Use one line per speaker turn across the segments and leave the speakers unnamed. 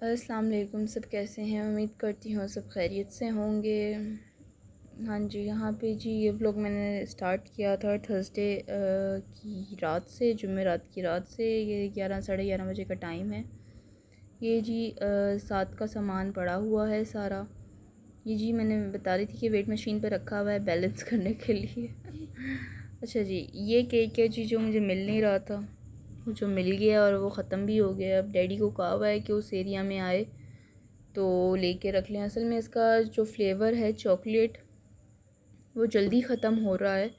अस्सलाम वालेकुम। सब कैसे हैं? उम्मीद करती हूँ सब खैरियत से होंगे। हाँ जी, यहाँ पे जी ये व्लॉग मैंने स्टार्ट किया था थर्सडे की रात से, जुमेरात की रात से। ये 11 साढ़े 11 बजे का टाइम है। ये जी साथ का सामान पड़ा हुआ है सारा। ये जी मैंने बता रही थी कि वेट मशीन पर रखा हुआ है बैलेंस करने के लिए। अच्छा जी, ये केक है जी जो मुझे मिल नहीं रहा था, जो मिल गया और वो ख़त्म भी हो गया। अब डैडी को कहा हुआ है कि उस एरिया में आए तो लेके रख लें। असल में इसका जो फ्लेवर है चॉकलेट, वो जल्दी ख़त्म हो रहा है,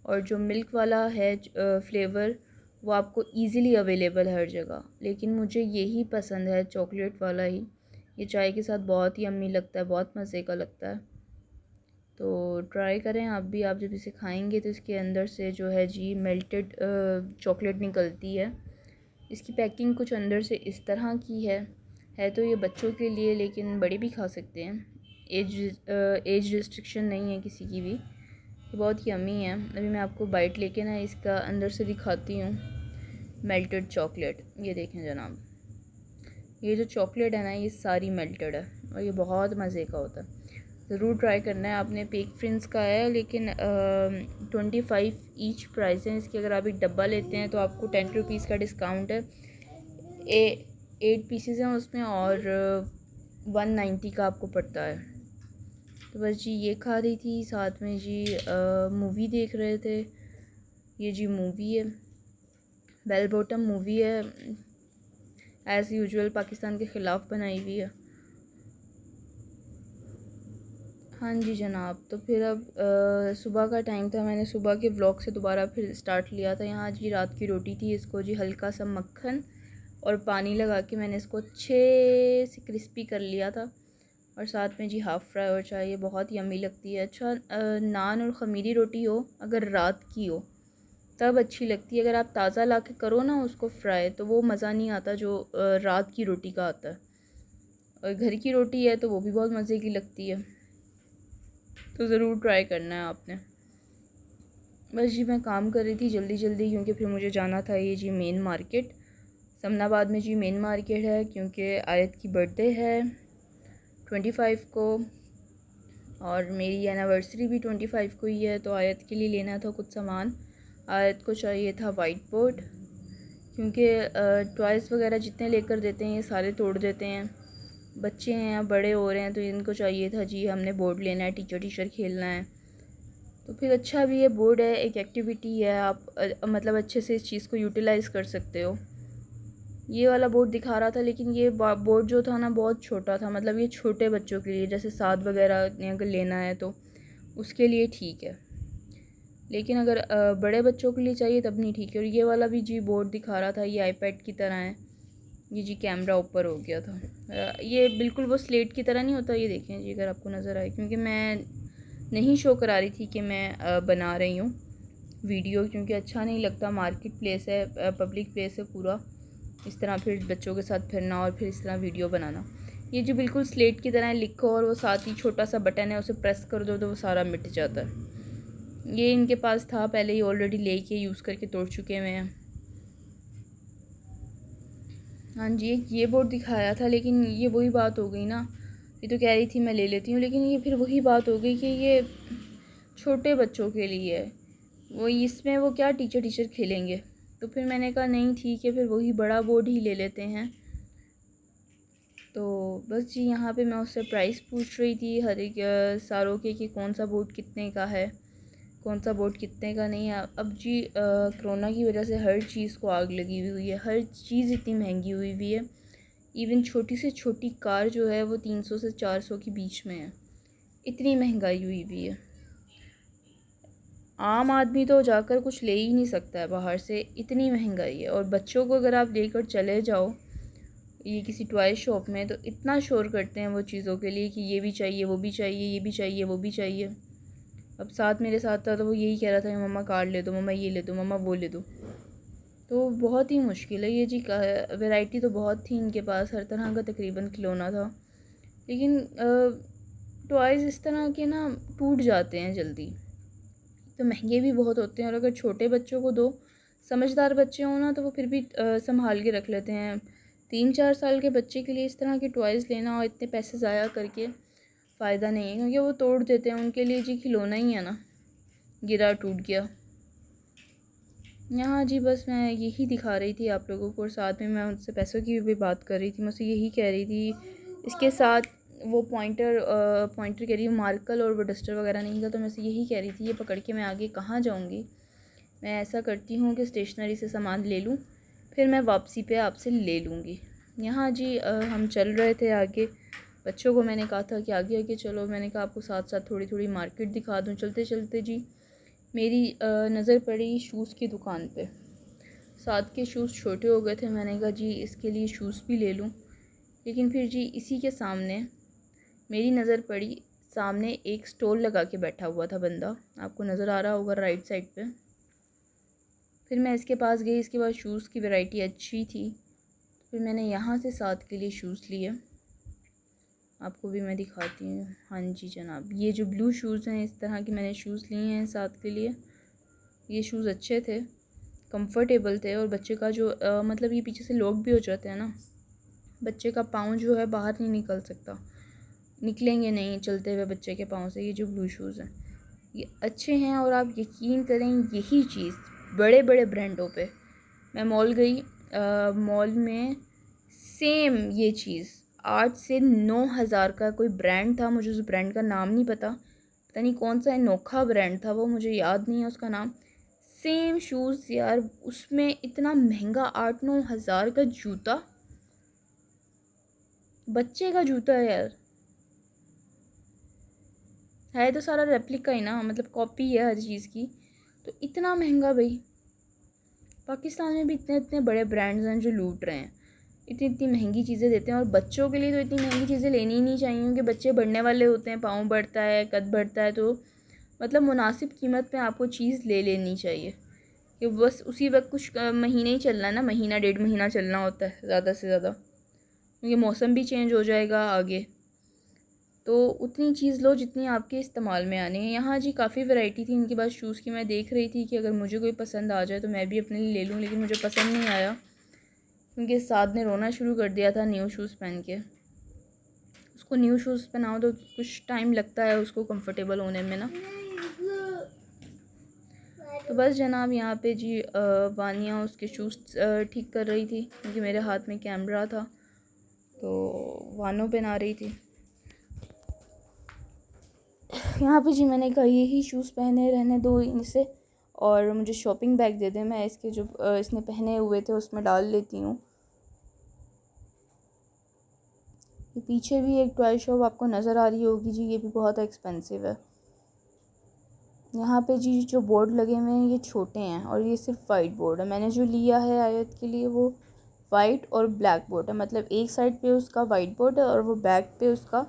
और जो मिल्क वाला है फ्लेवर, वो आपको इजीली अवेलेबल है हर जगह। लेकिन मुझे यही पसंद है, चॉकलेट वाला ही। ये चाय के साथ बहुत ही यम्मी लगता है, बहुत मज़े का लगता है। तो ट्राई करें आप भी। आप जब इसे खाएंगे तो इसके अंदर से जो है जी मेल्टेड चॉकलेट निकलती है। इसकी पैकिंग कुछ अंदर से इस तरह की है तो ये बच्चों के लिए, लेकिन बड़े भी खा सकते हैं। एज रिस्ट्रिक्शन नहीं है किसी की भी। ये बहुत यम्मी है। अभी मैं आपको बाइट लेके ना इसका अंदर से दिखाती हूँ। मेल्टेड चॉकलेट, ये देखें जनाब, ये जो चॉकलेट है ना ये सारी मेल्टेड है, और ये बहुत मज़े का होता है। ज़रूर ट्राई करना है आपने। पेक फ्रिंस का है, लेकिन 25 ईच प्राइस है इसकी। अगर आप एक डब्बा लेते हैं तो आपको 10 रुपीज़ का डिस्काउंट है। 8 पीसेस हैं उसमें, और 190 का आपको पड़ता है। तो बस जी ये खा रही थी, साथ में जी मूवी देख रहे थे। ये जी मूवी है, बेल बॉटम मूवी है, एज़ यूजुअल पाकिस्तान के ख़िलाफ़ बनाई हुई है। हाँ जी जनाब, तो फिर अब सुबह का टाइम था। मैंने सुबह के व्लॉग से दोबारा फिर स्टार्ट लिया था। यहाँ जी रात की रोटी थी, इसको जी हल्का सा मक्खन और पानी लगा के मैंने इसको अच्छे से क्रिस्पी कर लिया था, और साथ में जी हाफ़ फ्राई और चाय। ये बहुत यम्मी लगती है। अच्छा, नान और ख़मीरी रोटी हो अगर रात की हो तब अच्छी लगती है। अगर आप ताज़ा ला के करो ना उसको फ्राई, तो वो मज़ा नहीं आता जो रात की रोटी का आता है। और घर की रोटी है तो वो भी बहुत मज़े की लगती है। तो ज़रूर ट्राई करना है आपने। बस जी मैं काम कर रही थी जल्दी जल्दी, क्योंकि फिर मुझे जाना था ये जी मेन मार्केट। समनाबाद में जी मेन मार्केट है, क्योंकि आयत की बर्थडे है 25 को, और मेरी एनिवर्सरी भी 25 को ही है। तो आयत के लिए लेना था कुछ सामान। आयत को चाहिए था वाइट बोर्ड, क्योंकि टॉयज़ वगैरह जितने लेकर देते हैं ये सारे तोड़ देते हैं। बच्चे हैं या बड़े हो रहे हैं तो इनको चाहिए था जी हमने बोर्ड लेना है, टीचर टीचर खेलना है। तो फिर अच्छा भी है, बोर्ड है, एक एक्टिविटी है, आप मतलब अच्छे से इस चीज़ को यूटिलाइज़ कर सकते हो। ये वाला बोर्ड दिखा रहा था, लेकिन ये बोर्ड जो था ना बहुत छोटा था। मतलब ये छोटे बच्चों के लिए, जैसे 7 वगैरह ने अगर लेना है तो उसके लिए ठीक है, लेकिन अगर बड़े बच्चों के लिए चाहिए तब नहीं ठीक है। और ये वाला भी जी बोर्ड दिखा रहा था, ये आईपैड की तरह है। ये जी कैमरा ऊपर हो गया था। ये बिल्कुल वो स्लेट की तरह नहीं होता। ये देखें जी अगर आपको नज़र आए, क्योंकि मैं नहीं शो करा रही थी कि मैं बना रही हूँ वीडियो, क्योंकि अच्छा नहीं लगता। मार्केट प्लेस है, पब्लिक प्लेस है पूरा, इस तरह फिर बच्चों के साथ फिरना और फिर इस तरह वीडियो बनाना। ये जो बिल्कुल स्लेट की तरह लिखो, और वो साथ ही छोटा सा बटन है, उसे प्रेस कर दो तो वो सारा मिट जाता है। ये इनके पास था पहले ही, ऑलरेडी लेके यूज़ करके तोड़ चुके हुए हैं। हाँ जी, एक ये बोर्ड दिखाया था, लेकिन ये वही बात हो गई ना। ये तो कह रही थी मैं ले लेती हूँ, लेकिन ये फिर वही बात हो गई कि ये छोटे बच्चों के लिए है। वो इसमें वो क्या टीचर टीचर खेलेंगे। तो फिर मैंने कहा नहीं ठीक है, फिर वही बड़ा बोर्ड ही ले लेते हैं। तो बस जी यहाँ पे मैं उससे प्राइस पूछ रही थी हर एक सारों के, कि कौन सा बोर्ड कितने का है, कौन सा बोर्ड कितने का नहीं है। अब जी कोरोना की वजह से हर चीज़ को आग लगी हुई है, हर चीज़ इतनी महंगी हुई हुई है। इवन छोटी से छोटी कार जो है वो 300 से 400 के बीच में है। इतनी महंगाई हुई हुई है, आम आदमी तो जाकर कुछ ले ही नहीं सकता है बाहर से, इतनी महंगाई है। और बच्चों को अगर आप लेकर चले जाओ ये किसी टॉय शॉप में, तो इतना शोर करते हैं वो चीज़ों के लिए कि ये भी चाहिए, वो भी चाहिए, ये भी चाहिए, वो भी चाहिए। अब साथ मेरे साथ था तो वो यही कह रहा था मम्मा कार ले दो, मम्मा ये ले दो, मम्मा वो ले दो। तो बहुत ही मुश्किल है ये जी। वैरायटी तो बहुत थी इनके पास, हर तरह का तकरीबन खिलौना था, लेकिन टॉयज़ इस तरह के ना टूट जाते हैं जल्दी, तो महंगे भी बहुत होते हैं। और अगर छोटे बच्चों को दो, समझदार बच्चे हों ना, तो वो फिर भी संभाल के रख लेते हैं। 3-4 साल के बच्चे के लिए इस तरह के टॉयज़ लेना और इतने पैसे ज़ाया करके फ़ायदा नहीं है, क्योंकि वो तोड़ देते हैं। उनके लिए जी खिलौना ही है ना, गिरा टूट गया। यहाँ जी बस मैं यही दिखा रही थी आप लोगों को, और साथ में मैं उनसे पैसों की भी बात कर रही थी। मैं उससे यही कह रही थी, इसके साथ वो पॉइंटर कह रही हूँ, मार्कर और वो डस्टर वगैरह नहीं था, तो मैं उससे यही कह रही थी ये पकड़ के मैं आगे कहाँ जाऊँगी। मैं ऐसा करती हूँ कि स्टेशनरी से सामान ले लूँ, फिर मैं वापसी पे आपसे ले लूँगी। यहाँ जी हम चल रहे थे आगे। बच्चों को मैंने कहा था कि आगे आगे चलो, मैंने कहा आपको साथ साथ थोड़ी थोड़ी मार्केट दिखा दूँ। चलते चलते जी मेरी नज़र पड़ी शूज़ की दुकान पे। साथ के शूज़ छोटे हो गए थे, मैंने कहा जी इसके लिए शूज़ भी ले लूँ। लेकिन फिर जी इसी के सामने मेरी नज़र पड़ी, सामने एक स्टॉल लगा के बैठा हुआ था बंदा, आपको नज़र आ रहा होगा राइट साइड पे। फिर मैं इसके पास गई, इसके बाद शूज़ की वैरायटी अच्छी थी, फिर मैंने यहाँ से साथ के लिए शूज़ लिए। आपको भी मैं दिखाती हूँ। हाँ जी जनाब, ये जो ब्लू शूज़ हैं, इस तरह के मैंने शूज़ लिए हैं साथ के लिए। ये शूज़ अच्छे थे, कंफर्टेबल थे, और बच्चे का जो मतलब ये पीछे से लॉक भी हो जाते हैं ना, बच्चे का पाँव जो है बाहर नहीं निकल सकता, निकलेंगे नहीं चलते हुए बच्चे के पाँव से। ये जो ब्लू शूज़ हैं ये अच्छे हैं, और आप यकीन करें यही चीज़ बड़े बड़े ब्रांडों पे, मैं मॉल गई, मॉल में सेम ये चीज़ 8 से 9 हज़ार का कोई ब्रांड था, मुझे उस ब्रांड का नाम नहीं पता नहीं कौन सा अनोखा ब्रांड था वो, मुझे याद नहीं है उसका नाम। सेम शूज़ यार, उसमें इतना महंगा 8-9 हज़ार का जूता, बच्चे का जूता है तो सारा रेप्लिका ही ना, मतलब कॉपी है हर चीज़ की, तो इतना महंगा भाई। पाकिस्तान में भी इतने इतने बड़े ब्रांड्स हैं जो लूट रहे हैं, इतनी इतनी महंगी चीज़ें देते हैं, और बच्चों के लिए तो इतनी महंगी चीज़ें लेनी ही नहीं चाहिए, क्योंकि बच्चे बढ़ने वाले होते हैं, पाँव बढ़ता है, कद बढ़ता है, तो मतलब मुनासिब कीमत पे आपको चीज़ ले लेनी चाहिए, कि बस उसी वक्त कुछ महीने ही चलना है ना, महीना 1.5 महीना चलना होता है ज़्यादा से ज़्यादा, क्योंकि मौसम भी चेंज हो जाएगा आगे, तो उतनी चीज़ लो जितनी आपके इस्तेमाल में आनी है। यहाँ जी काफ़ी वैरायटी थी इनके पास शूज़ की, मैं देख रही थी कि अगर मुझे कोई पसंद आ जाए तो मैं भी अपने लिए ले लूँ, लेकिन मुझे पसंद नहीं आया, क्योंकि साद ने रोना शुरू कर दिया था न्यू शूज़ पहन के। उसको न्यू शूज़ पहनाओ तो कुछ टाइम लगता है उसको कंफर्टेबल होने में ना। तो बस जनाब यहाँ पे जी वानिया उसके शूज़ ठीक कर रही थी, क्योंकि मेरे हाथ में कैमरा था, तो वानो पहना रही थी। यहाँ पे जी मैंने कहा यही शूज़ पहने रहने दो इनसे, और मुझे शॉपिंग बैग दे दे, मैं इसके जो इसने पहने हुए थे उसमें डाल लेती हूँ। ये पीछे भी एक टॉय शॉप आपको नज़र आ रही होगी जी, ये भी बहुत एक्सपेंसिव है। यहाँ पे जी जो बोर्ड लगे हुए हैं ये छोटे हैं, और ये सिर्फ वाइट बोर्ड है। मैंने जो लिया है आयत के लिए वो वाइट और ब्लैक बोर्ड है, मतलब एक साइड पे उसका वाइट बोर्ड है और वो बैक पे उसका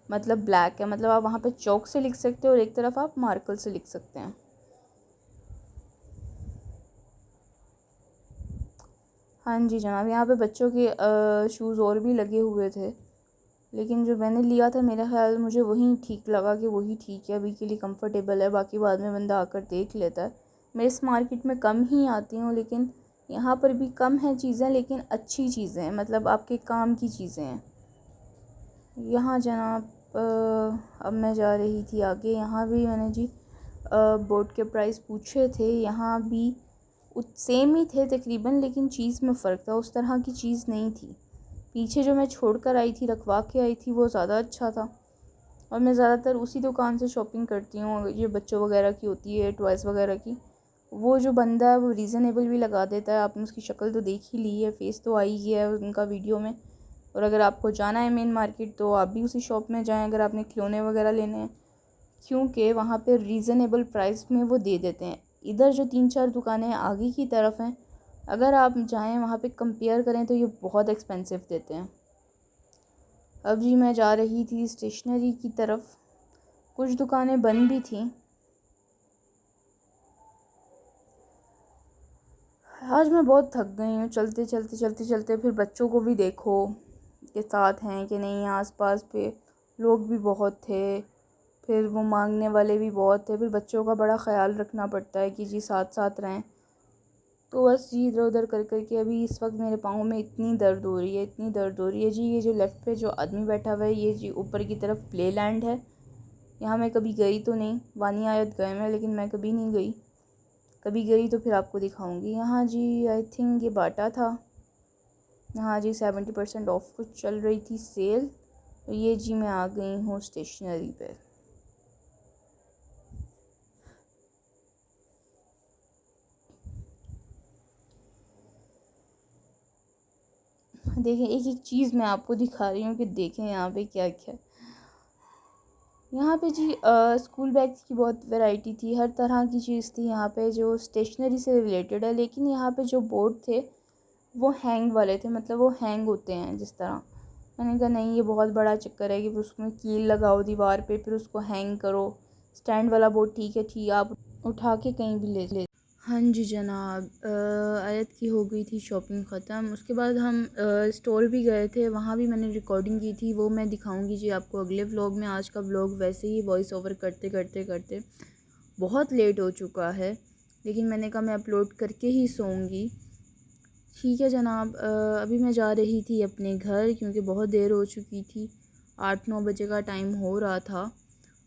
मतलब ब्लैक है, मतलब आप वहाँ पे चौक से लिख सकते हो और एक तरफ आप मार्कर से लिख सकते हैं। हाँ जी जनाब, यहाँ पे बच्चों के शूज़ और भी लगे हुए थे, लेकिन जो मैंने लिया था मेरा ख्याल मुझे वही ठीक लगा कि वही ठीक है, अभी के लिए कंफर्टेबल है, बाकी बाद में बंदा आकर देख लेता है। मैं इस मार्केट में कम ही आती हूँ, लेकिन यहाँ पर भी कम है चीज़ें, लेकिन अच्छी चीज़ें हैं, मतलब आपके काम की चीज़ें हैं। यहाँ जनाब अब मैं जा रही थी आगे, यहाँ भी मैंने जी बोर्ड के प्राइस पूछे थे, यहाँ भी सेम ही थे तकरीबन, लेकिन चीज़ में फ़र्क था, उस तरह की चीज़ नहीं थी। पीछे जो मैं छोड़ कर आई थी, रखवा के आई थी, वो ज़्यादा अच्छा था, और मैं ज़्यादातर उसी दुकान से शॉपिंग करती हूँ। ये बच्चों वगैरह की होती है, टॉयज़ वगैरह की, वो जो बंदा है वो रीज़नेबल भी लगा देता है। आपने उसकी शक्ल तो देख ही ली है, फेस तो आई ही है उनका वीडियो में। और अगर आपको जाना है मेन मार्केट तो आप भी उसी शॉप में जाएँ, अगर आपने खिलौने वगैरह लेने हैं, क्योंकि वहाँ पे रीज़नेबल प्राइस में वो दे देते हैं। इधर जो 3-4 दुकानें आगे की तरफ हैं, अगर आप जाएँ वहाँ पे कंपेयर करें तो ये बहुत एक्सपेंसिव देते हैं। अब जी मैं जा रही थी स्टेशनरी की तरफ, कुछ दुकानें बंद भी थीं। आज मैं बहुत थक गई हूँ, चलते फिर बच्चों को भी देखो के साथ हैं कि नहीं, आसपास पे लोग भी बहुत थे, फिर वो मांगने वाले भी बहुत थे, फिर बच्चों का बड़ा ख्याल रखना पड़ता है कि जी साथ साथ रहें। इसको बस जी इधर उधर कर कर के अभी इस वक्त मेरे पाँव में इतनी दर्द हो रही है, इतनी दर्द हो रही है जी। ये जो लेफ़्ट पे जो आदमी बैठा हुआ है, ये जी ऊपर की तरफ प्ले लैंड है। यहाँ मैं कभी गई तो नहीं, वानी आयत गए मैं, लेकिन मैं कभी नहीं गई। कभी गई तो फिर आपको दिखाऊंगी। यहाँ जी आई थिंक ये बाटा था। यहाँ जी 70% ऑफ कुछ चल रही थी सेल। तो ये जी मैं आ गई हूँ स्टेशनरी पे। देखें एक एक चीज़ मैं आपको दिखा रही हूँ कि देखें यहाँ पे क्या क्या। यहाँ पे जी स्कूल बैग्स की बहुत वैरायटी थी, हर तरह की चीज़ थी यहाँ पे जो स्टेशनरी से रिलेटेड है। लेकिन यहाँ पे जो बोर्ड थे वो हैंग वाले थे, मतलब वो हैंग होते हैं जिस तरह। मैंने कहा नहीं, ये बहुत बड़ा चक्कर है कि उसमें कील लगाओ दीवार पे फिर उसको हैंग करो। स्टैंड वाला बोर्ड ठीक है, ठीक आप उठा के कहीं भी ले। हाँ जी जनाब, आयत की हो गई थी शॉपिंग ख़त्म। उसके बाद हम स्टोर भी गए थे, वहाँ भी मैंने रिकॉर्डिंग की थी, वो मैं दिखाऊंगी जी आपको अगले व्लॉग में। आज का व्लॉग वैसे ही वॉइस ओवर करते करते करते बहुत लेट हो चुका है, लेकिन मैंने कहा मैं अपलोड करके ही सोऊंगी। ठीक है जनाब, अभी मैं जा रही थी अपने घर क्योंकि बहुत देर हो चुकी थी, 8-9 बजे का टाइम हो रहा था।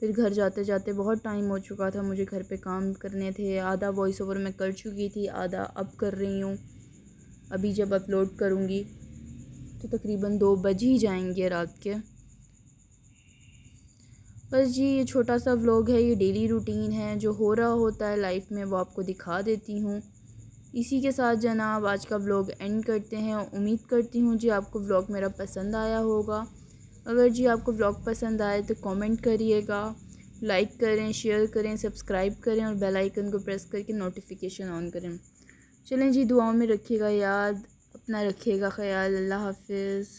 फिर घर जाते जाते बहुत टाइम हो चुका था, मुझे घर पे काम करने थे। आधा वॉइस ओवर मैं कर चुकी थी, आधा अब कर रही हूँ। अभी जब अपलोड करूँगी तो तकरीबन 2 बज ही जाएंगे रात के। बस जी ये छोटा सा व्लॉग है, ये डेली रूटीन है, जो हो रहा होता है लाइफ में वो आपको दिखा देती हूँ। इसी के साथ जनाब आज का व्लॉग एंड करते हैं। उम्मीद करती हूँ जी आपको व्लॉग मेरा पसंद आया होगा। अगर जी आपको व्लॉग पसंद आए तो कमेंट करिएगा, लाइक करें, शेयर करें, सब्सक्राइब करें और बेल आइकन को प्रेस करके नोटिफिकेशन ऑन करें। चलें जी, दुआओं में रखिएगा याद, अपना रखिएगा ख्याल। अल्लाह हाफिज़।